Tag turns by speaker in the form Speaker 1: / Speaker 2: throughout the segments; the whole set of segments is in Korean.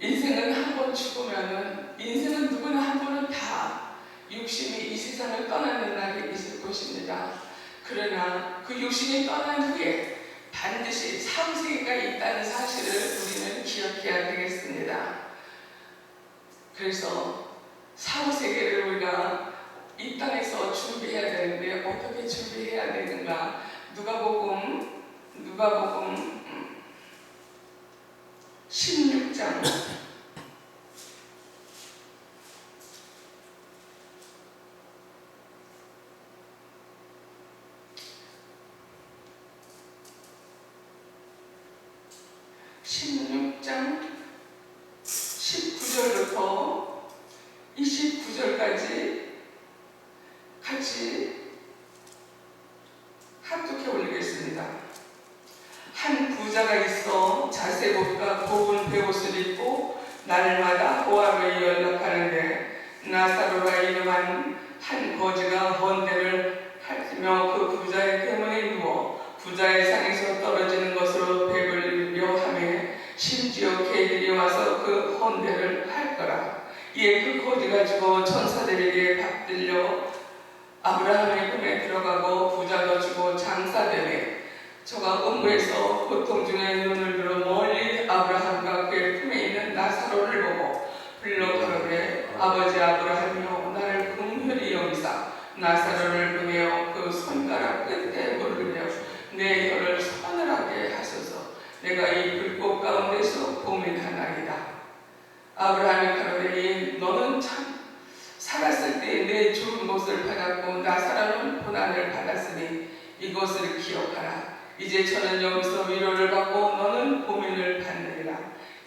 Speaker 1: 인생은 한 번 죽으면은, 인생은 누구나 한 번은 다 육신이 이 세상을 떠나는 날이 있을 것입니다. 그러나 그 육신이 떠난 후에 반드시 사후세계가 있다는 사실을 우리는 기억해야 되겠습니다. 그래서 사후세계를 우리가 이 땅에서 준비해야 되는데 어떻게 준비해야 되는가? 누가복음 16장 19절부터 29절까지 같이 합독해 올리겠습니다. 한 부자가 있어 자색옷과 곱은 베옷을 입고 날마다 호화로에 연락하는데 나사로라 이름한 한 거지가 헌대를 하며 그 부자의 대문에 누워 부자의 상에서 떨어지는 것으로 배불리려 하며 심지어 개들이 와서 그 헌대를 할 거라. 이에 그 거지가 죽어 천사들에게 받들려 아브라함의 품에 들어가고 부자가 죽어 장사되매 저가 음부에서 고통 중에 눈을 들어 멀리 아브라함과 그의 품에 있는 나사로를 보고 불러 가로되 아버지 아브라함이여 나를 긍휼히 여기사 나사로를 보내어 그 손가락 끝에 물을 내어 내 혀를 서늘하게 하소서. 내가 이 불꽃 가운데서 고민하나이다. 아브라함이 가로되 너는 참 살았을 때 내 좋은 것을 받았고 나사로는 고난을 받았으니 이것을 기억하라. 이제 저는 여기서 위로를 받고 너는 고민을 받느니라.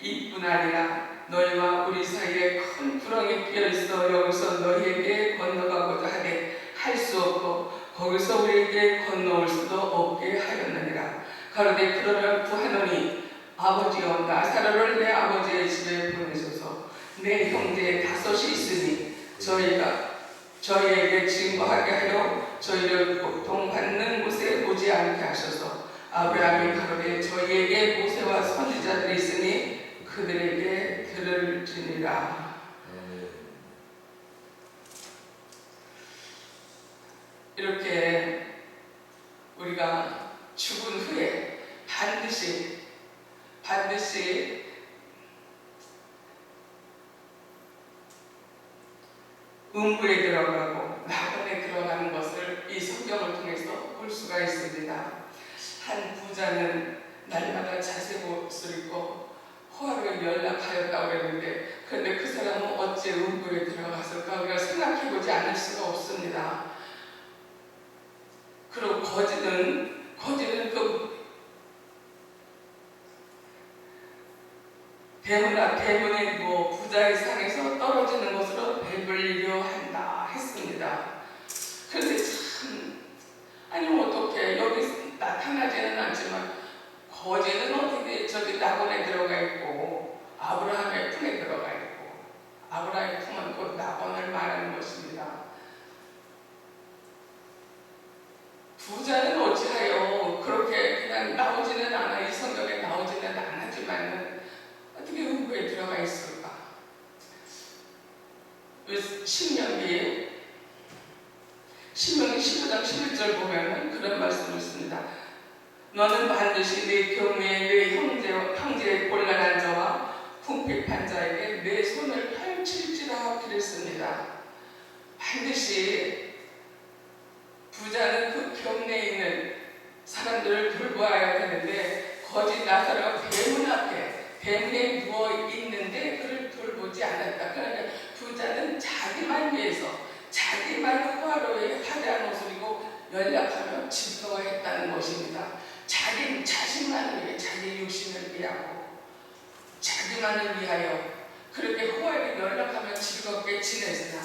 Speaker 1: 이뿐 아니라 너희와 우리 사이에 큰 구렁이 끼어 있어 여기서 너희에게 건너가고자 하되 할 수 없고 거기서 우리에게 건너올 수도 없게 하였느니라. 가로되 그러면 구하노니 아버지여 나사로를 내 아버지의 집에 보내소서. 내 형제 5이 있으니 저희에게 증거하게 하여 저희를 고통받는 곳에 오지 않게 하소서. 아브라함이 가로되 저희에게 모세와 선지자들이 있으니 그들에게 들을지니라. 이렇게 우리가 죽은 후에 반드시 음부에 들어가고 낙원에 들어가는 것을 이 성경을 통해서 볼 수가 있습니다. 한 부자는 날마다 자색옷을 입고 호화로에 연락하였다고 했는데 그런데 그 사람은 어째 음부에 들어갔을까? 우리가 생각해보지 않을 수가 없습니다. 그리고 거지는 그 대문에 누워 부자의 상에서 떨어지는 것으로 배불리려 한다 했습니다. 그런데 참 어떻게 여기 나타나지는 않지만 거지는 어떻게 저기 낙원에 들어가 있고 아브라함의 품에 들어가 있고 아브라함의 품은 곧 낙원을 말하는 것입니다. 부자는 어찌하여 그렇게 그냥 나오지는 않아, 이 성경에 나오지는 않았지만 어떻게 음부에 들어가 있을까? 신명기 15장 11절 보면 그런 말씀을 했습니다. 너는 반드시 네 경외에 네 형제의 곤란한 자와 궁핍한 자에게 내 손을 펼칠지라 그랬습니다. 반드시 부자는 그 경내에 있는 사람들을 돌보아야 되는데 거짓 나사로가 대문에 누워 있는데 그를 돌보지 않았다. 그러니까 부자는 자기만 위해서 자기만 호화로에 화려한 옷을 입고 연락하며 즐거워했다는 것입니다. 자신만을 위해 자기 육신을 위하고 자기만을 위하여 그렇게 호화를 연락하며 즐겁게 지냈으나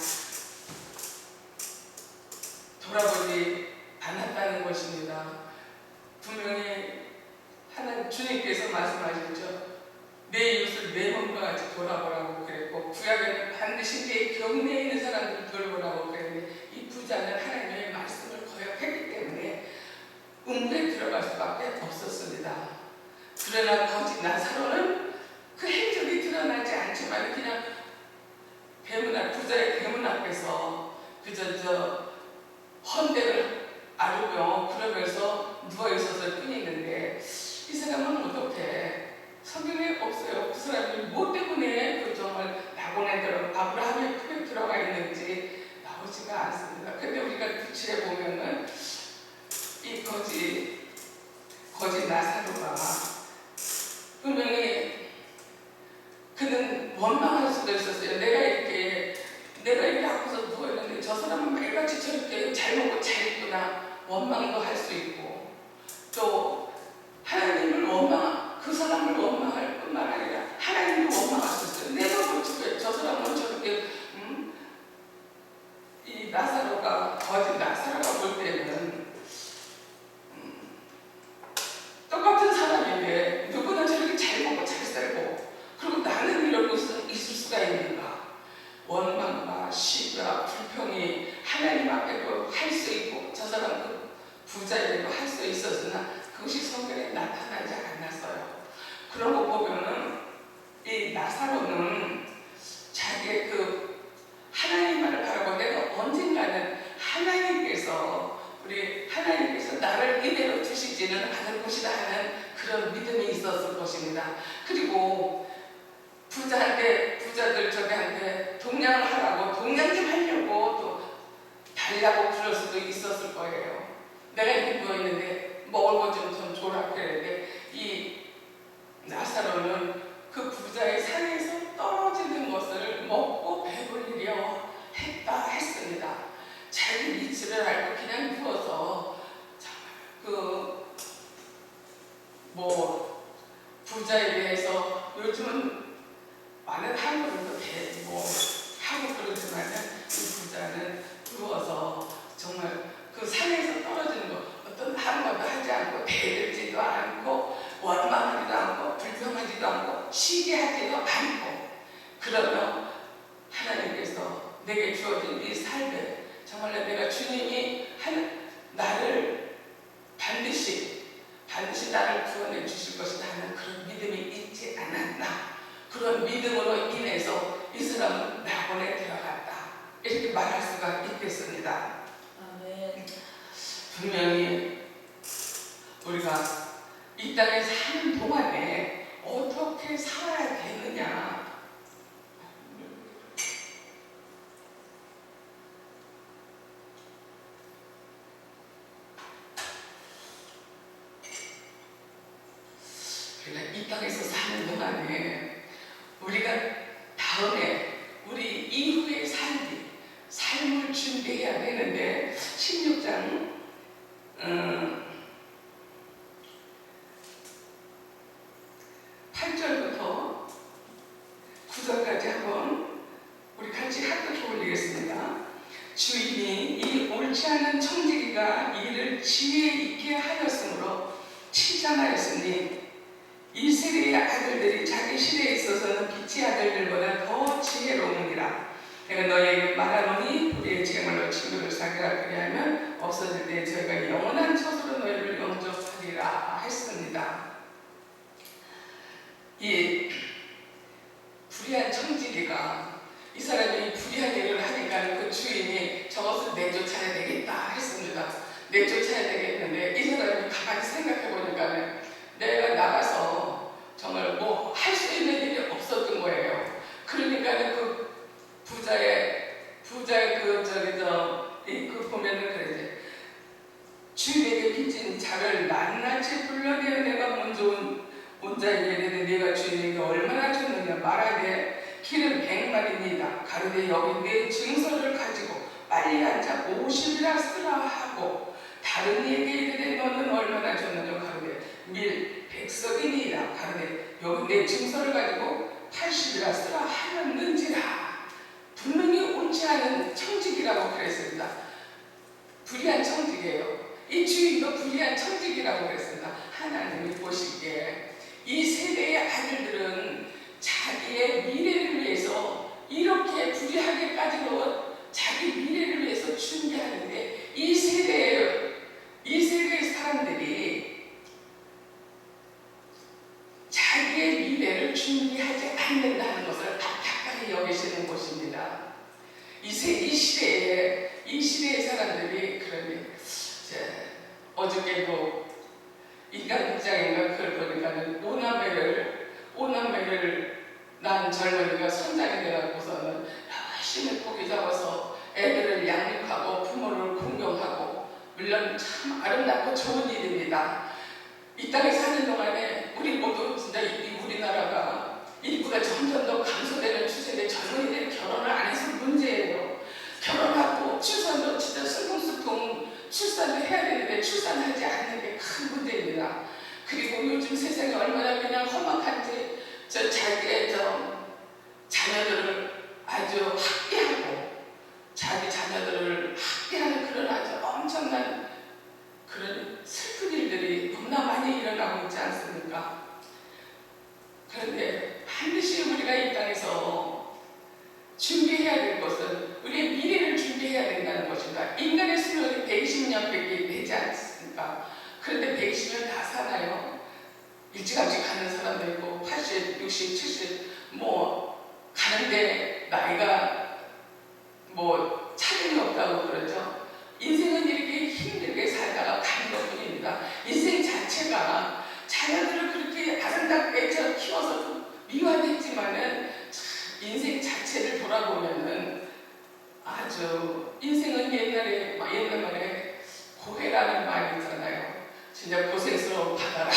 Speaker 1: 돌아보지 않았다는 것입니다. 분명히 하나님 주님께서 말씀하셨죠. 내 이웃을 내 몸과 같이 돌아보라고 그랬고 구약에는 반드시 내 경내에 있는 사람들을 돌보라고 그랬는데 이 부자는 하나님의 말씀을 거역했기 때문에 음부에 들어갈 수밖에 없었습니다. 그러나 거짓 나사로는 그 행적이 드러나지 헌대를 아르며 그러면서 누워있었을 뿐이는데 이 사람은 어떻게 성경에 없어요. 그 사람이 뭐 때문에 그 정말 낙원에 아브라함의 품에 들어가 있는지 나오지가 않습니다. 근데 우리가 구체에 보면은 이 거지 나사로가 분명히 그는 원망할 수도 있었어요. 내가 이렇게 하고서 누워있는데 저 사람은 매일같이 저렇게 잘 먹고 잘 있구나 원망도 할 수 있고, 또 하나님을 그 사람을 원망할 뿐만 아니라 하나님도 원망할 수 있어요. 내가 어떻게 저 사람은 저렇게 이 거짓 나사로가 볼 때는 똑같은 사람인데 누구나 저렇게 잘 먹고 잘 살고 그리고 나는 이러고 있을 수가 있는가. 원망과 시기와 불평이 하나님 앞에도 할 수 있고 저 사람 그 부자에게도 할 수 있었으나 그것이 성경에 나타나지 않았어요. 그런 거 보면은 이 나사로는 자기의 그 하나님만을 바라고 내가 언젠가는 하나님께서 나를 이대로 두시지는 않을 것이다 하는 그런 믿음이 있었을 것입니다. 그리고 부자들 저기한테 동냥을 하라고 동냥 좀 하려고 또 달라고 그럴 수도 있었을 거예요. 내가 이렇게 누워있는데 먹을 것 좀 줘라 그랬는데 이 나사로는 그 부자의 상에서 떨어지는 것을 먹고 배불리려 했습니다. 자기 위치를 알고 그냥 누워서 부자에 대해서 요즘은 많은 한국인도 하고 그러지만은 이 부자는 누워서 정말 그 산에서 떨어지는 거 어떤 아무것도 하지 않고 대들지도 않고 원망하지도 않고 불평하지도 않고 시기하지도 않고 그러면 하나님께서 내게 주어진 이 삶에 정말 내가 주님이 나를 반드시 나를 구원해 주실 것이다 하는 그런 믿음이 있지 않았나. 그런 믿음으로 인해서 이 사람은 낙원에 들어갔다 이렇게 말할 수가 있겠습니다.
Speaker 2: 아멘.
Speaker 1: 분명히 우리가 이 땅에 사는 동안에 어떻게 살아야 되느냐. 그러니까 이 땅에서 사는 동안에 우리가 다음에 우리 이후의 삶을 준비해야 되는데 16장 8절부터 9절까지 한번 우리 같이 합독해 올리겠습니다. 주인이 이 옳지 않은 청지기가 이를 지혜 있게 하였으므로 칭찬하였으니 이 세대의 아들들이 자기 시대에 있어서는 빛의 아들들보다 더 지혜로우니라. 내가 너희에게 말하노니 우리의 재물로 친구를 사귀라. 그리하면 없어질 때 저희가 영원한 처소로 너희를 영접하리라 했습니다. 이 불의한 청지기가 이 사람이 불의한 일을 하니까 그 주인이 저것을 내쫓아야 되겠다 했습니다. 내쫓아야 되겠는데 이 사람이 가만히 생각해 보니까 내가 나가서 정말 할 수 있는 일이 없었던 거예요. 그러니까 그 부자의 보면은 그러지. 주인에게 빚진 자를 낱낱이 불러내어 내가 먼저 온 자에게 이르되 네가 주인에게 얼마나 줬느냐 말하되 길은 100마리니이다. 가로되 여기 내 증서를 가지고 빨리 앉아 50이라 쓰라 하고 다른 이에게 이르되 너는 얼마나 줬느냐 가로되 밀 100석이니이다. 가로되 여기 내 증서를 가지고 80이라 쓰라 하였는지라. 분명히 옳지 않은 청직이라고 그랬습니다. 불의한 청직이에요. 이 주인도 불의한 청직이라고 그랬습니다. 하나님이 보시기에 이 세대의 아들들은 자기의 미래를 위해서 이렇게 불의하게까지도 자기 미래를 위해서 준비하는데 이 세대의 사람들이 자기의 미래를 준비하지 않는다는 것을 답답하게 여기시는 것입니다. 이 시대에 이 시대의 사람들이 그러니 이제 어저께도 인간극장인가 그걸 보니까는 오남매를 낳은 젊은이가 선장이 되어갖고서는 열심히 고기 잡아서 애들을 양육하고 부모를 공경하고, 물론 참 아름답고 좋은 일입니다. 이 땅에 사는 동안에 우리 모두 진짜 이 우리나라가 인구가 점점 더 감소되는 추세인데 젊은이들이 결혼을 안 해서 문제예요. 결혼하고 출산도 진짜 슬픔슬픔 출산을 해야 되는데 출산하지 않는 게 큰 문제입니다. 그리고 요즘 세상이 얼마나 그냥 험악한지 자기의 자녀들을 아주 학대하고 자기 자녀들을 학대하는 그런 아주 엄청난 그런 슬픈 일들이 너무나 많이 일어나고 있지 않습니까? 그런데 반드시 우리가 이 땅에서 준비해야 될 것은 우리의 미래를 준비해야 된다는 것입니다. 인간의 수명이 120년밖에 되지 않습니까? 그런데 120년 다 사나요? 일찌감치 가는 사람도 있고 80, 60, 70 가는데 나이가 차림이 없다고 그러죠. 인생은 이렇게 힘들게 살다가 가는 것뿐입니다. 인생 자체가 자녀들을 그렇게 아름답게 키워서 미화됐지만은 인생 자체를 돌아보면은 아주 인생은 옛날 말에 고해라는 말이 있잖아요. 진짜 고생스러운 바다라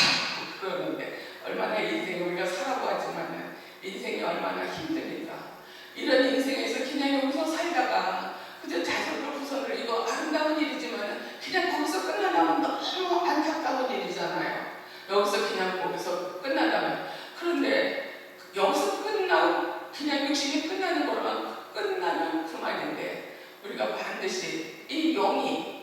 Speaker 1: 그러는데 얼마나 인생을 우리가 살아보았지만은 인생이 얼마나 힘듭니까? 이런 인생에서 그냥 여기서 살다가 그저 자손들 후손을 이거 아름다운 일이지만 그냥 거기서 끝나면 너무 안타까운 일이잖아요. 여기서 끝난다면. 그런데 여기서 그냥 육신이 끝나는 거로만 끝나면 그만인데 우리가 반드시 이 영이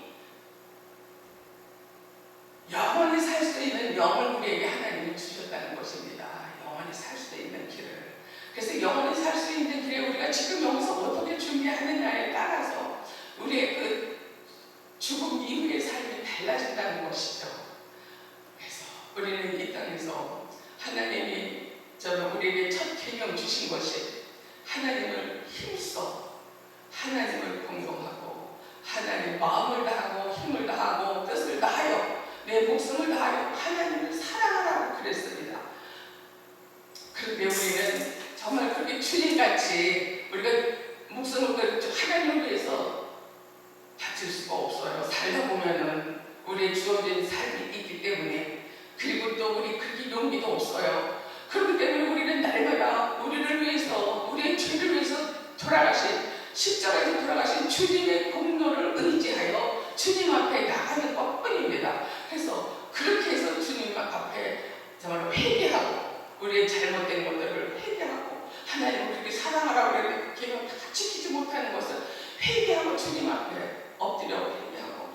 Speaker 1: 영원히 살 수 있는 영을 우리에게 하나님이 주셨다는 것입니다. 영원히 살 수 있는 길을. 그래서 영원히 살 수 있는 길에 우리가 지금 여기서 어떻게 준비하느냐에 따라서 우리의 그 죽음 이후의 삶이 달라진다는 것이죠. 그래서 우리는 이 땅에서 하나님이 우리에게 첫 계명 주신 것이 하나님을 힘써 하나님을 공경하고 하나님 마음을 다하고 힘을 다하고 뜻을 다하여 내 목숨을 다하여 하나님을 사랑하라고 그랬습니다. 그런데 우리는 정말 그렇게 주님같이 우리가 목숨을 하나님을 위해서 바칠 수가 없어요. 살다 보면은 우리의 주어진 삶이 있기 때문에. 그리고 또 우리 그렇게 용기도 없어요. 그렇기 때문에 우리는 날마다 우리를 위해서 우리의 죄를 위해서 십자가에서 돌아가신 주님의 공로를 의지하여 주님 앞에 나가는 것뿐입니다. 그래서 그렇게 해서 주님 앞에 정말 회개하고 우리의 잘못된 것들을 회개하고 하나님을 그렇게 사랑하라고 그랬는데 계명 다 지키지 못하는 것을 회개하고 주님 앞에 엎드려 회개하고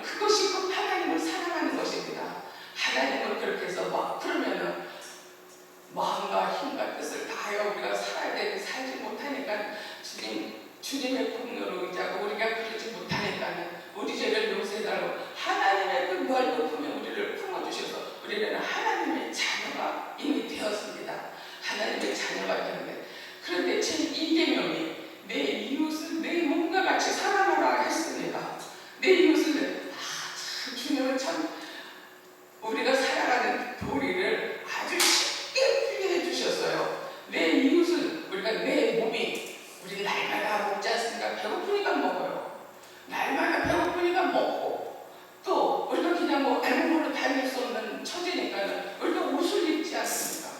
Speaker 1: 그것이 곧 하나님을 사랑하는 것입니다. 하나님을 그렇게 해서 그러면은 마음과 힘과 뜻을 다하여 우리가 살아야 되는데 살지 못하니까 주님의 공로를 의지하고 우리가 그러지 못하니까는 우리 죄를 용서해달라고 하나님의 그 넓은 품에 우리를 품어주셔서 우리는 하나님의 자녀가 이미 되었습니다. 하나님의 자녀가 되는데 그런데 제2계명이 내 이웃을 내 몸과 같이 사랑하라 했습니다. 내 이웃을 참 주님은 참 우리가 살아가는 도리를 아주 쉽게 풀게 해주셨어요. 내 이웃을 우리가 내 몸이 우리 날마다 먹지 않습니까? 배고프니까 먹어요. 날마다 배고프니까 먹고 또 우리가 그냥 알몸으로 다닐 수 없는 처지니까 우리가 옷을 입지 않습니까?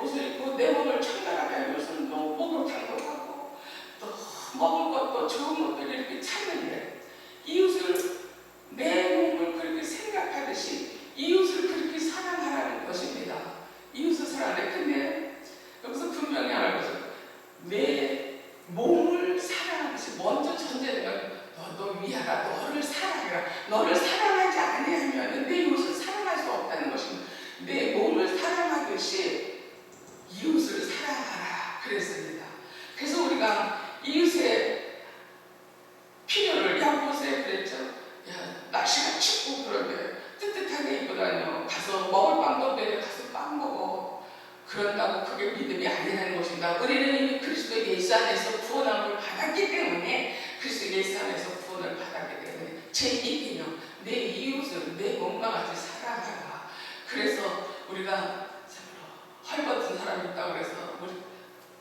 Speaker 1: 옷을 입고 내 몸을 청결하게 하기 위해서는 또 목욕탕도 하고 또 먹을 것도 좋은 것들을 이렇게 찾는데 이웃을 내 몸을 그렇게 생각하듯이 이웃을 그렇게 사랑하라는 것입니다. 이웃을 사랑해. 근데 여기서 분명히 알아보세요. 내 몸을 사랑하듯이 먼저 전제되면 너 위하라. 너를 사랑해라. 너를 사랑하지 아니하면 내 이웃을 사랑할 수 없다는 것입니다. 내 몸을 사랑하듯이 이웃을 사랑하라 그랬습니다. 그래서 우리가 이웃의 필요를 야보세 그랬죠. 야 날씨가 춥고 그런데 뜨뜻하게 입고 다녀. 가서 먹을 빵도 없는데 가서 빵 먹어. 그런다고 그게 믿음이 아니라는 것입니다. 우리는 이미 그리스도 예수 안에서 구원함을 받았기 때문에 그래서 예수 안에서 구원을 받았기 때문에 제2계명, 내 이웃을 내 몸과 같이 사랑하라. 그래서 우리가 헐벗은 사람이 있다고 해서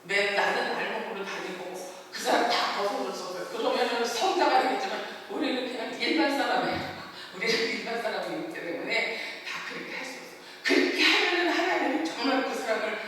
Speaker 1: 나는 알몸으로 다니고 그 사람 다 벗어졌어. 그러면은 성자가 되겠지만 우리는 그냥 일반 사람이에요. 우리는 일반 사람이기 때문에 다 그렇게 할 수 없어. 그렇게 하면은 하나님은 정말 그 사람을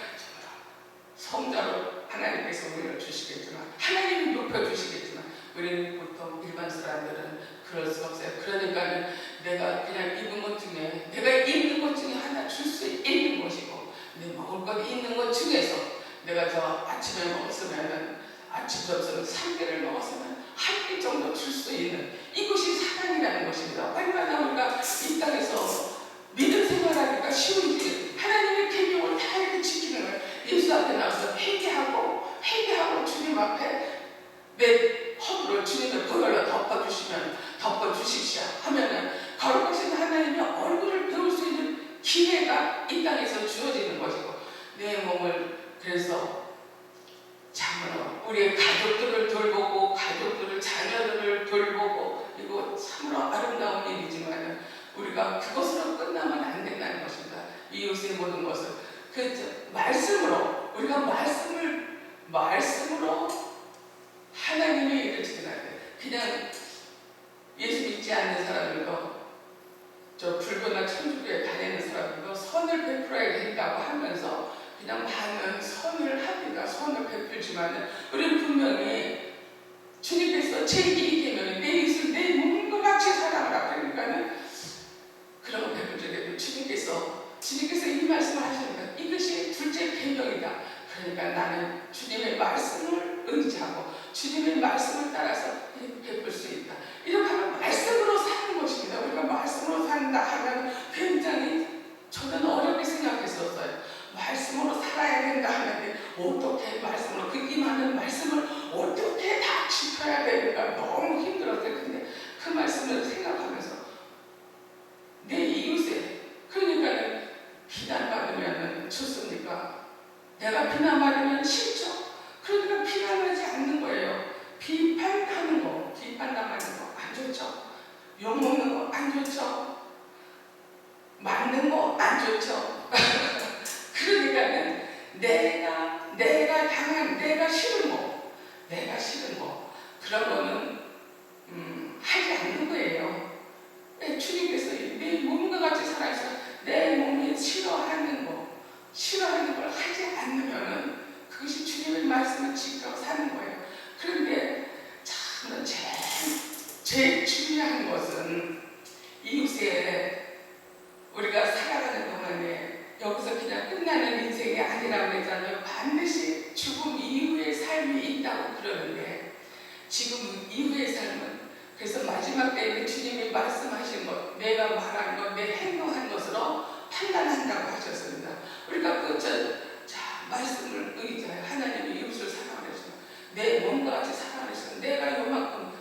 Speaker 1: 성자로 하나님께서 우리를 주시겠지만, 하나님이 높여주시겠지만, 우리는 보통 일반 사람들은 그럴 수 없어요. 그러니까 내가 그냥 입은 것 중에, 내가 입는 것 중에 하나 줄 수 있는 것이고, 내 먹을 것 있는 것 중에서 내가 저 아침에 먹었으면, 아침 점심을 3개를 먹었으면 한 끼 정도 줄 수 있는 이것이 사랑이라는 것입니다. 얼마나 우리가 이 땅에서 믿음 생활하기가 쉬운지, 하나님의 계명을 다 이렇게 지키는 거예요. 예수 앞에 나와서 회개하고 주님 앞에 내 허물을 주님의 보혈로 덮어주십시오 하면은 거룩하신 하나님의 얼굴을 배울 수 있는 기회가 이 땅에서 주어지는 것이고, 내 몸을 그래서 참으로 우리의 가족들을 돌보고 가족들을 자녀들을 돌보고, 이거 참으로 아름다운 일이지만 우리가 그것으로 끝나면 안 된다는 것입니다. 이웃의 모든 것을 그 말씀으로, 우리가 말씀으로 하나님의 일을 지켜야 돼. 그냥 예수 믿지 않는 사람들도, 저 불교나 천주교에 다니는 사람들도 선을 베풀어야 된다고 하면서 그냥 많은 선을 합니다. 선을 베풀지만 우리는 분명히 주님께서 제2계명에 내 이웃을 내 몸과 같이 사랑하라. 그러니까는 그런 거 베풀 적에도 주님께서 이 말씀을 하십니다. 이것이 둘째 계명이다. 그러니까 나는 주님의 말씀을 의지하고 주님의 말씀을 따라서 베풀 수 있다. 이렇게 하면 말씀으로 사는 것입니다. 우리가 말씀으로 산다 하면 굉장히 저는 어렵게 생각했었어요. 말씀으로 살아야 된다 하는데 어떻게 말씀으로, 그 임하는 말씀을 어떻게 다 지켜야 되는가 너무 힘들었어요. 근데 그 말씀을 생각하면서 내 이웃에, 그러니까 비난받으면 좋습니까? 내가 비난받으면 싫죠? 그러니까 비난하지 않는 거예요. 비판하는 거, 비판당하는 거 안 좋죠? 욕먹는 거 안 좋죠? 맞는 거 안 좋죠? 그러니까는 내가 당한, 내가 싫은 거 그런 거는 하지 않는 거예요. 주님께서 내 몸과 같이 살아서 내 몸이 싫어하는 걸 하지 않으면은 그것이 주님의 말씀을 지켜 사는 거예요. 그런데 참 제일 중요한 것은 이웃에 우리가 살아가는 동안에 여기서 그냥 끝나는 인생이 아니라고 그랬잖아요. 반드시 죽음 이후의 삶이 있다고 그러는데, 지금 이후의 삶은 그래서 마지막 때에 주님이 말씀하신 것, 내가 말한 것, 내 행동한 것으로 판단한다고 하셨습니다. 우리가 말씀을 의지하여 하나님의 이웃을 사랑하시고 내 몸과 같이 사랑하시고, 내가 요만큼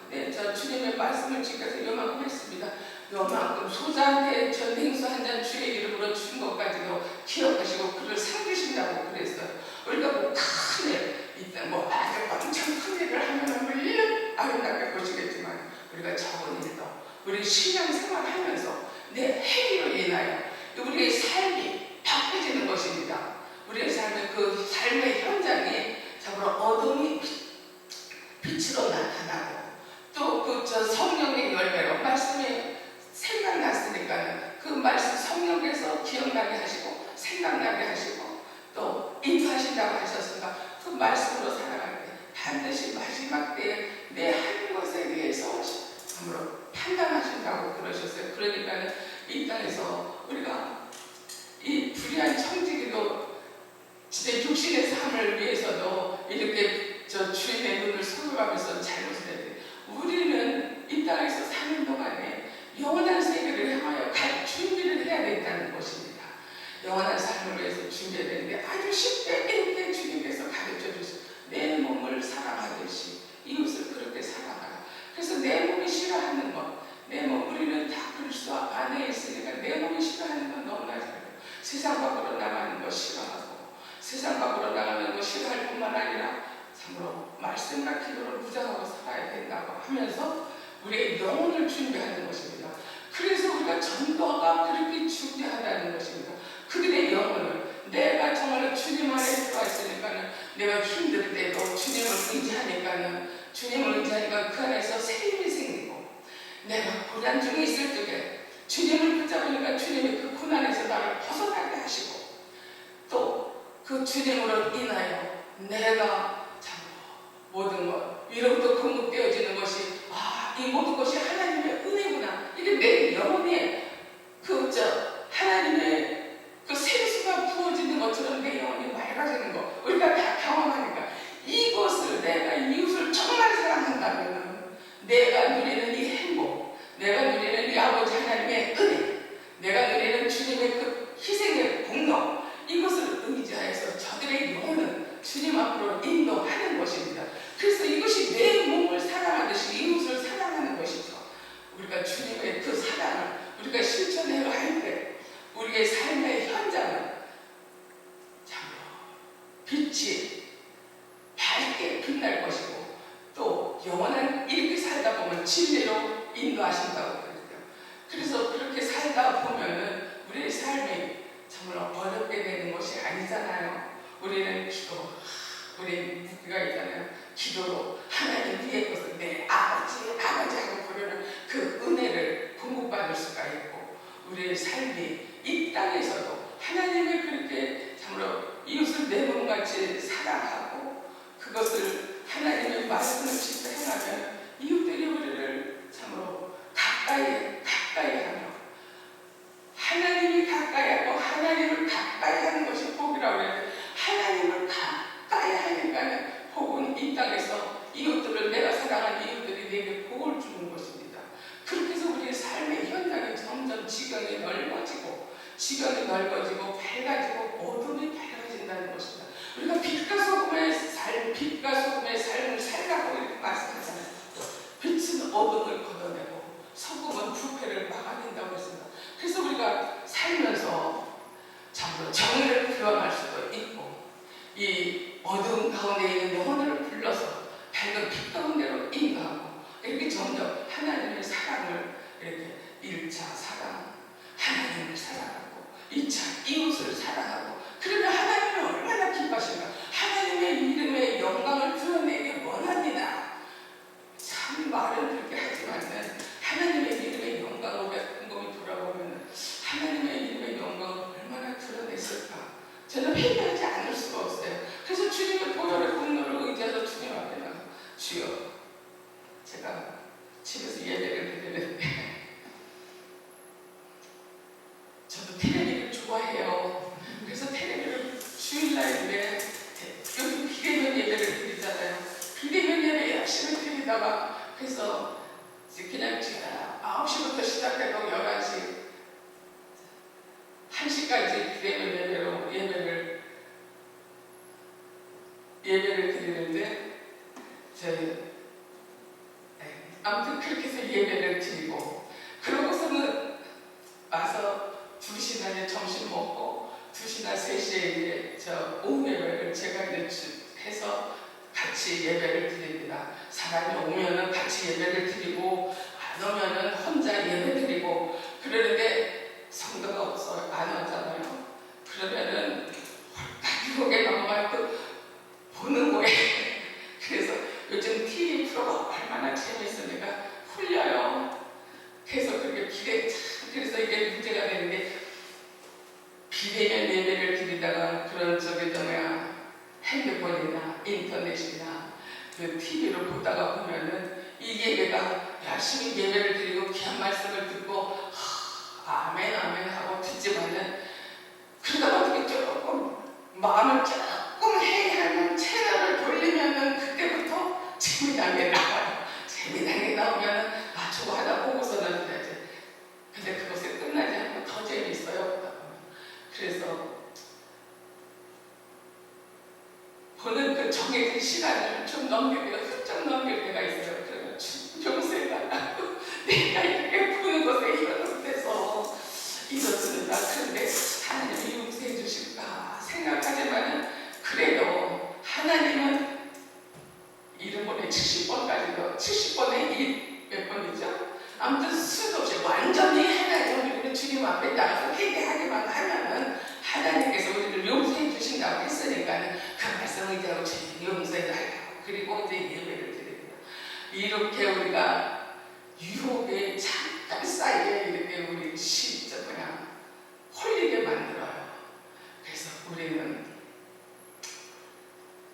Speaker 1: 주님의 말씀을 지켜서 요만큼 했습니다. 요만큼 소자한테 전생수 한 잔 주의 이름으로 준 것까지도 기억하시고 그를 섬기신다고 그랬어요. 우리가 큰 일, 아주 엄청 큰 일을 하면 물론 아름답게 보시겠지만, 우리가 적은 일도 우리 신앙생활 하면서 내 행위로 인하여 우리의 삶이 바뀌어지는 것입니다. 우리의 삶의 그 삶의 현장이 참으로 어둠이 빛으로 나타나고, 또 성령의 열매로 말씀이 생각났으니까 그 말씀 성령께서 기억나게 하시고 생각나게 하시고 또 인도하신다고 하셨으니까 그 말씀으로 살아갈 때 반드시 마지막 때에 내 하는 것에 대해서 참으로 판단하신다고 그러셨어요. 그러니까 이 땅에서 우리가 이 불의한 청지기도 진짜 육신의 삶을 위해서도 이렇게 주인의 눈을 속여가면서 잘못을 해야 돼. 우리는 이 땅에서 사는 동안에 영원한 세계를 향하여 갈 준비를 해야 된다는 것입니다. 영원한 삶을 위해서 준비해야 되는데 아주 쉽게 이렇게 주님께서 가르쳐 주시고, 내 몸을 사랑하듯이 이웃을 그렇게 사랑하라. 그래서 내 몸이 싫어하는 것, 우리는 다 그리스도 안에 있으니까 내 몸이 싫어하는 건 너무나 잘해요. 세상 밖으로 나가는 거 싫어하고, 세상 밖으로 나가는 거 싫어할 뿐만 아니라 참으로 말씀과 기도를 무장하고 살아야 된다. 한다고 하면서 우리의 영혼을 준비하는 것입니다. 그래서 우리가 전도가 그렇게 중요하다는 것입니다. 그들의 영혼을 내가 정말 주님 안에 들어와 있으니까는 내가 힘들 때도 주님을 의지하니까는 주님을 의지하니까 그 안에서 새 힘이 생기고 내가 고난 중에 있을 적에 주님을 붙잡으니까 주님이 그 고난에서 나를 벗어나게 하시고 또 그 주님으로 인하여 내가 참 모든 것 위로부터 공급되어지는 것이 이 모든 것이 하나님의 은혜구나. 이게 내 영혼에 하나님의 그 생수가 부어지는 것처럼 내 영혼이 맑아지는 것 우리가 다 경험하니까 이것을 내가 이웃을 정말 사랑한다면 내가 누리는 이 행복 내가 누리는 이 아버지 하나님의 은혜 내가 누리는 주님의 그 희생의 공로 이것을 의지하여서 저들의 영혼은 주님 앞으로 인도하는 것입니다. 그래서 이것이 내 몸을 사랑하듯이 이웃을 사랑하는 것이죠. 우리가 주님의 그 사랑을 우리가 실천해 갈 때 우리의 삶의 현장은 참으로 빛이 밝게 빛날 것이고 또 영원한 이렇게 살다 보면 진리로 인도하신다고 그랬죠. 그래서 그렇게 살다 보면은 우리의 삶이 정말 어렵게 되는 것이 아니잖아요. 우리는 우리는 무기가 있잖아요. 기도로 하나님 위의 것을 내 아버지 하고 부르는 그 은혜를 공급받을 수가 있고 우리의 삶이 이 땅에서도 하나님의 그렇게 참으로 이웃을 내 몸같이 사랑하고 그것을 하나님의 말씀을 지켜 행하면 이웃들이 우리를 참으로 가까이 하며 하나님이 가까이 하고 하나님을 가까이 하는 것이 복이라고 해요. 하나님을 가까이 하니까는 복은 이 땅에서 이웃들을 내가 사랑하는 이웃들이 내게 복을 주는 것입니다. 그렇게 해서 우리의 삶의 현장이 점점 지경이 넓어지고 밝아지고 어둠이 밝아진다는 것입니다. 우리가 빛과 소금의 삶을 살라고 이렇게 말씀하잖아요. 빛은 어둠을 걷어내고 소금은 부패를 막아낸다고 했습니다. 그래서 우리가 살면서 참으로 정의를 표현할 수도 있고 이 어두운 가운데 있는 영혼을 불러서 밝은 빛 가운데로 인도하고 이렇게 점점 하나님의 사랑을 이렇게 1차 사랑 하나님을 사랑하고 2차 이웃을 사랑하고 그러면 하나님이 얼마나 기뻐하실까. 하나님의 이름의 영광을 드러내기 원합니다. 참 말은 그렇게 하지만은 하나님의 이름의 영광을 곰곰이 돌아보면 하나님의 이름의 영광을 얼마나 드러냈을까 저는 회개하지 않을 수가 없어요. 그래서 주님의 보혈의 공로를 의지해서 주님 앞에 나가 주여 제가 집에서 예배를 드리는데 저도 텔레비를 좋아해요. 그래서 텔레비를 주일날에 요즘 비대면 예배를 드리잖아요. 비대면 예배 열심히 드리다가 그래서 그냥 9시부터 시작해서 11시 1시까지 비대면 예배로 예배를 드리는데 아무튼 그렇게 해서 예배를 드리고 그러고서는 와서 2시나 점심 먹고 2시나 3시에 오후 예배를 제가 해서 같이 예배를 드립니다. 사람이 오면은 같이 예배를 드리고 안 오면은 혼자 예배 드리고 그러는데 성도가 없어요. 안 오잖아요. 그러면은 한국에 넘어갈 때 보는 거예요. 그래서 요즘 TV 프로가 얼마나 재밌으니까 훌려요. 그래서 그렇게 그래서 이게 문제가 되는데 비대면 예배를 드리다가 그런 핸드폰이나 인터넷이나 그 TV로 보다가 보면은 이 예배가 열심히 예배를 드리고 귀한 말씀을 듣고 아멘 하고 듣지만은 그러다 어떻게 조금 마음을 조금 회개하면 채널을 돌리면은 그때부터 재미난 게 나와요. 재미난 게 나오면은 저거 하다 보고서는 해야지. 근데 그것이 끝나지 않고 더 재미있어요. 그래서 보는 그 정해진 시간을 좀 훌쩍 넘길 때가 있어요. 그러면 중세가 내가 이렇게 보는 것에 희망돼서 이렇습니다. 그런데 하나님이 용서해 주실까 생각하지만은 그래도 하나님은 이름 보내 70번까지도 70번에 이렇게 우리가 유혹에 잠깐 사이에 이렇게 우리 진짜 그냥 홀리게 만들어요. 그래서 우리는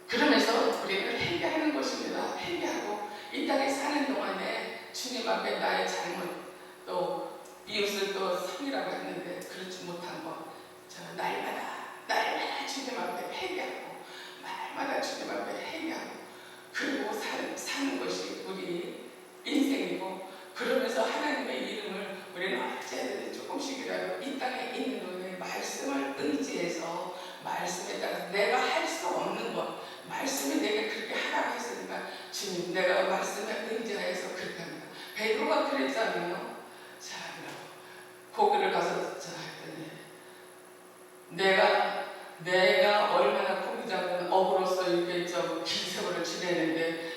Speaker 1: 그러면서 우리는 회개하는 것입니다. 회개하고 이 땅에 사는 동안에 주님 앞에 나의 잘못, 또 이웃을 또 성이라고 했는데 그렇지 못한 것, 저 날마다 주님 앞에 회개하고, 날마다 주님 앞에 회개하고, 그리고 사는 것이 우리 인생이고, 그러면서 하나님의 이름을 우리는 어찌하든지 조금씩이라도 이 땅에 있는 우리의 말씀을 의지해서, 말씀에 따라서 내가 할 수 없는 것, 말씀이 내게 그렇게 하라고 했으니까 주님 내가 말씀에 의지하여서 그렇게 합니다. 베드로가 그랬잖아요. 자, 거기를 가서 자 했더니 내가 얼마나 고기 잡는 어부로서 이렇게 좀 긴 세월을 지내는데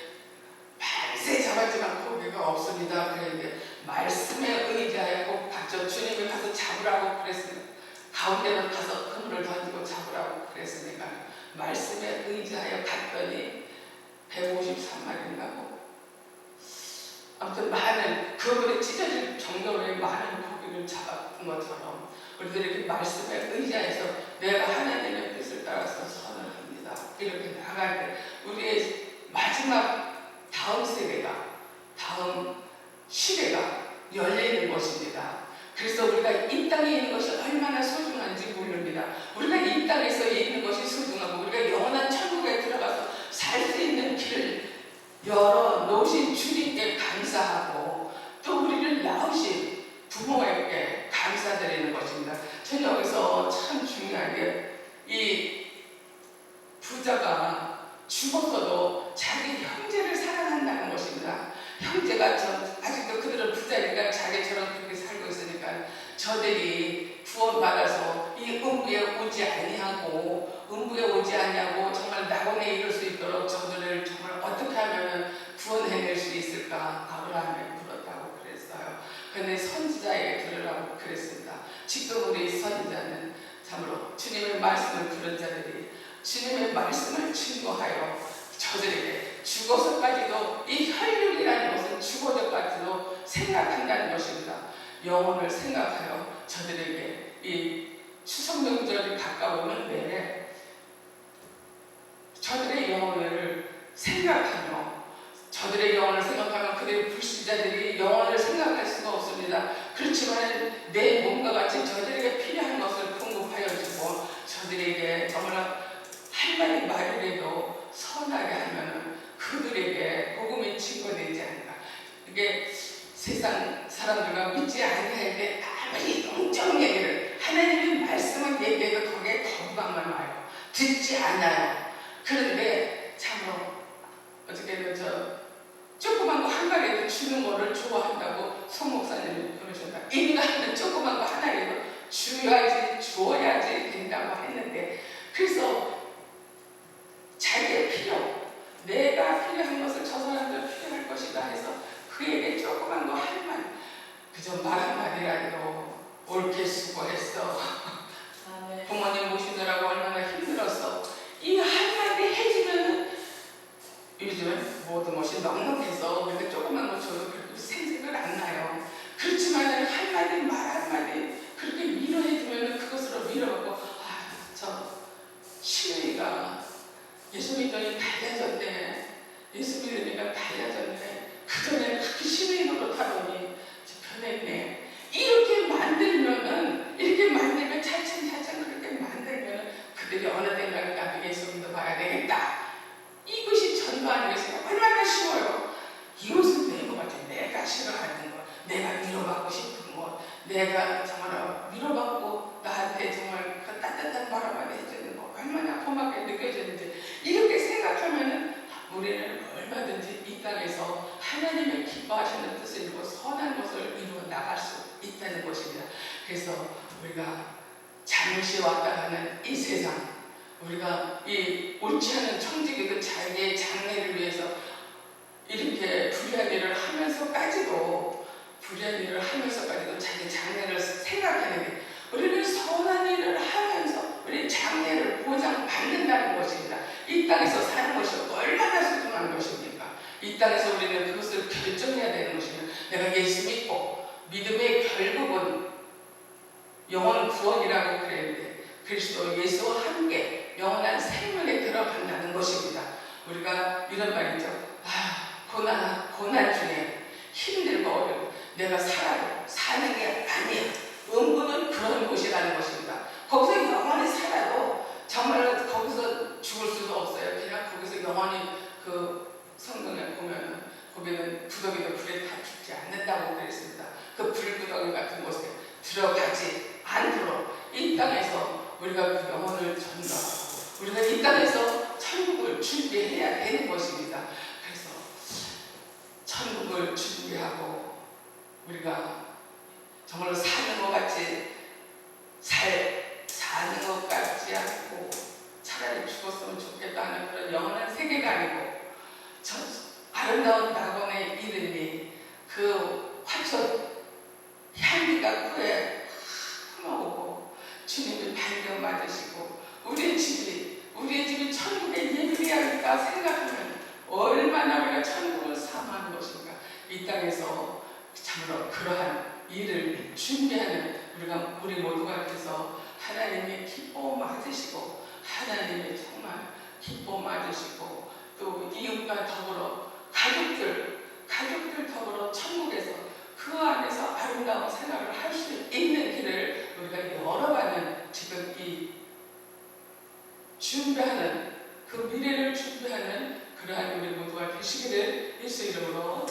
Speaker 1: 밤새 잡았지만 고기가 없습니다. 그랬는데 말씀에 의지하여 꼭 받죠. 주님이 가서 잡으라고 그랬습니다. 가운데로 가서 그물을 던지고 잡으라고 그랬으니까 말씀에 의지하여 갔더니 153마리인가 뭐 아무튼 많은 그물에 찢어질 정도의 많은 고기를 잡았던 것처럼 우리들 이렇게 말씀에 의지해서 내가 하나님의 뜻을 따라서 선을 합니다. 이렇게 나갈 때 우리의 마지막 다음 세대가, 다음 시대가 열리는 것입니다. 그래서 우리가 이 땅에 있는 것이 얼마나 소중한지 모릅니다. 우리가 이 땅에서 있는 것이 소중하고 우리가 영원한 천국에 들어가서 살 수 있는 길을 열어 놓으신 주님께 감사하고 또 우리를 낳으신 부모에게 감사드리는 것입니다. 저는 여기서 참 중요한 게 이 부자가 죽어서도 자기 형제를 사랑한다는 것입니다. 형제가 아직도 그들은 부자니까 자기처럼 그렇게 살고 있으니까 저들이 구원받아서 이 음부에 오지 아니하고 정말 낙원에 이를 수 있도록 저들을 정말 어떻게 하면 구원해낼 수 있을까 아브라함이 물었다고 그랬어요. 그런데 선지자에게 들으라고 그랬습니다. 지금 우리 선지자는 참으로 주님의 말씀을 들은 자들이 주님의 말씀을 증거하여 저들에게 죽어서까지도 이 혈육이라는 것은 죽어서까지도 생각한다는 것입니다. 영혼을 생각하여 저들에게 이 추석 명절이 가까우는데 저들의 영혼을 생각하며 그들의 불신자들이 영혼을 생각할 수가 없습니다. 그렇지만 내 몸과 같이 저들에게 필요한 것을 공급하여 주고 저들에게 정말 한마디 말이라도 선하게 하면 그들에게 복음이 증거되지 않을까. 이게 세상 사람들과 믿지 아니할 때 아무리 엉뚱한 얘기를 하나님의 말씀을 얘기해도 거기에 거부감만 와요. 듣지 않아요. 그런데 참으로 어저께는 조그만 거 한 마리라도 주는 거를 좋아한다고 송 목사님이 그러셨다. 인간은 조그만 거 하나라도 주어야지 된다고 했는데 그래서 자기의 필요, 내가 필요한 것을 저 사람도 필요할 것이다 해서 그에게 조그만 거 한 마디, 그저 말 한마디라도 옳게 수고했어. 부모님 모시느라고 얼마나 힘들었어. 이 한마디 해주면은 요즘은 모든 것이 넉넉해서 우리가 조그만 거 줘도 그렇게 생색을 안 나요. 그렇지만 한마디 말 한마디 그렇게 위로해주면 그것으로 위로하고 저 시누이가 예수 믿더니 달라졌네. 예수 믿으니까 달라졌네. 그전에 그렇게 시누이 노릇하더니 변했네. 이렇게 만들면 차츰 그렇게 만들면 그들이 어느 때인가 예수 믿어봐야 되겠다. 이것이 전도하는 것이 얼마나 쉬워요. 이것은 내것 같아. 내가 싫어하는 것, 내가 위로받고 싶은 것, 내가 정말 위로받고 나한테 정말 그 따뜻한 말 한마디 해주는 것 얼마나 고맙게 느껴지는지 이렇게 생각하면 우리는 얼마든지 이 땅에서 하나님의 기뻐하시는 뜻을 이루고 선한 것을 이루어 나갈 수 있다는 것입니다. 그래서 우리가 잠시 왔다 가는 이 세상, 우리가 이 옳지 않은 청지기도 자기의 장래를 위해서 이렇게 불의한 일을 하면서까지도 자기 장래를 생각하는데 우리는 선한 일을 하면서 우리 장래를 보장받는다는 것입니다. 이 땅에서 사는 것이 얼마나 소중한 것입니까? 이 땅에서 우리는 그것을 결정해야 되는 것입니다. 내가 예수 믿고 믿음의 결국은 영원 구원이라고 그랬는데 그리스도 예수와 함께 영원한 생명에 들어간다는 것입니다. 우리가 이런 말이죠. 고난 중에 힘들고 어렵고 내가 살아도 사는 게 아니야. 음부는 그런 곳이라는 것입니다. 거기서 영원히 살아도 정말로 거기서 죽을 수도 없어요. 그냥 거기서 영원히 그 성경에 보면은 거기는 구덩이도 불에 다 죽지 않는다고 그랬습니다. 그 불구덩이 같은 곳에 들어가지 않도록 이 땅에서 우리가 그 영혼을 전도하고 우리가 이 땅에서 천국을 준비해야 되는 것입니다. 그래서 천국을 준비하고 우리가 정말로 사는 것 같이 사는 것 같지 않고 차라리 죽었으면 좋겠다는 그런 영원한 세계가 아니고 저 아름다운 낙원의 이름이 그 화초 향기가 코에 흘러오고 주님이 발견 맞으시고 우리의 집이 천국의 예배할까 생각하면 얼마나 우리가 천국을 사모하는 것인가. 이 땅에서 참으로 그러한 일을 준비하는 우리 모두가 돼서 하나님이 기뻐 맞으시고 하나님이 정말 기뻐 맞으시고 또 이웃과 더불어 가족들 더불어 천국에서 그 안에서 아름다운 생활을 할 수 있는 길을 우리가 열어가는 지금 이 준비하는 그 미래를 준비하는 그러한 우리 모두가 되시기를 예수 이름으로